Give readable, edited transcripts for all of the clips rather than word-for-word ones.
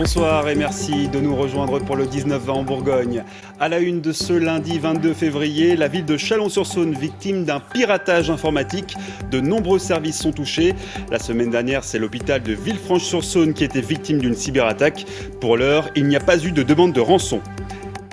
Bonsoir et merci de nous rejoindre pour le 19-20 en Bourgogne. À la une de ce lundi 22 février, la ville de Chalon-sur-Saône, victime d'un piratage informatique. De nombreux services sont touchés. La semaine dernière, c'est l'hôpital de Villefranche-sur-Saône qui était victime d'une cyberattaque. Pour l'heure, il n'y a pas eu de demande de rançon.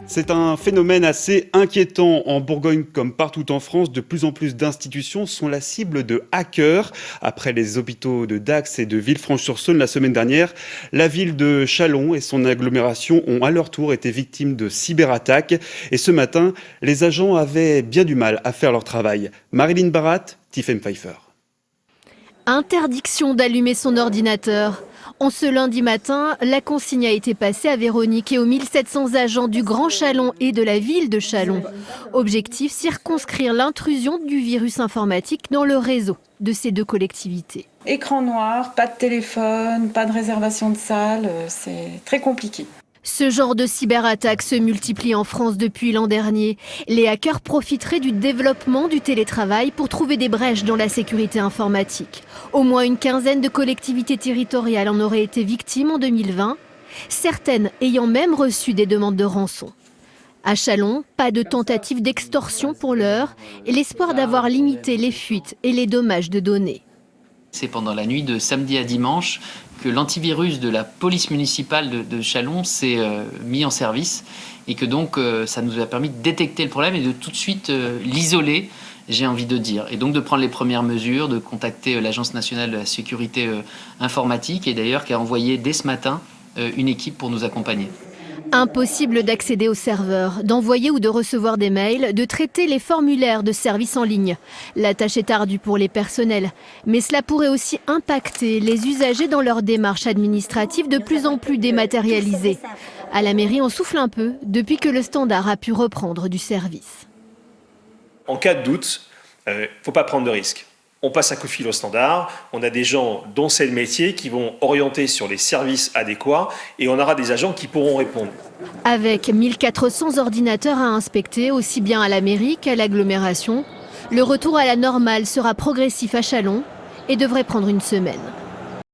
C'est un phénomène assez inquiétant en Bourgogne comme partout en France. De plus en plus d'institutions sont la cible de hackers. Après les hôpitaux de Dax et de Villefranche-sur-Saône la semaine dernière, la ville de Chalon et son agglomération ont à leur tour été victimes de cyberattaques. Et ce matin, les agents avaient bien du mal à faire leur travail. Marilyn Barat, Tiffen Pfeiffer. Interdiction d'allumer son ordinateur. En ce lundi matin, la consigne a été passée à Véronique et aux 1700 agents du Grand Chalon et de la ville de Chalon. Objectif, circonscrire l'intrusion du virus informatique dans le réseau de ces deux collectivités. Écran noir, pas de téléphone, pas de réservation de salle, c'est très compliqué. Ce genre de cyberattaque se multiplie en France depuis l'an dernier. Les hackers profiteraient du développement du télétravail pour trouver des brèches dans la sécurité informatique. Au moins une quinzaine de collectivités territoriales en auraient été victimes en 2020, certaines ayant même reçu des demandes de rançon. À Chalon, pas de tentative d'extorsion pour l'heure et l'espoir d'avoir limité les fuites et les dommages de données. C'est pendant la nuit de samedi à dimanche que l'antivirus de la police municipale de Chalon s'est mis en service et que donc ça nous a permis de détecter le problème et de tout de suite l'isoler, j'ai envie de dire. Et donc de prendre les premières mesures, de contacter l'Agence nationale de la sécurité informatique et d'ailleurs qui a envoyé dès ce matin une équipe pour nous accompagner. Impossible d'accéder aux serveurs, d'envoyer ou de recevoir des mails, de traiter les formulaires de services en ligne. La tâche est ardue pour les personnels, mais cela pourrait aussi impacter les usagers dans leurs démarches administratives de plus en plus dématérialisées. À la mairie, on souffle un peu depuis que le standard a pu reprendre du service. En cas de doute, il ne faut pas prendre de risques. On passe un coup de fil au standard, on a des gens dont c'est le métier qui vont orienter sur les services adéquats et on aura des agents qui pourront répondre. Avec 1400 ordinateurs à inspecter, aussi bien à la mairie qu'à l'agglomération, le retour à la normale sera progressif à Chalon et devrait prendre une semaine.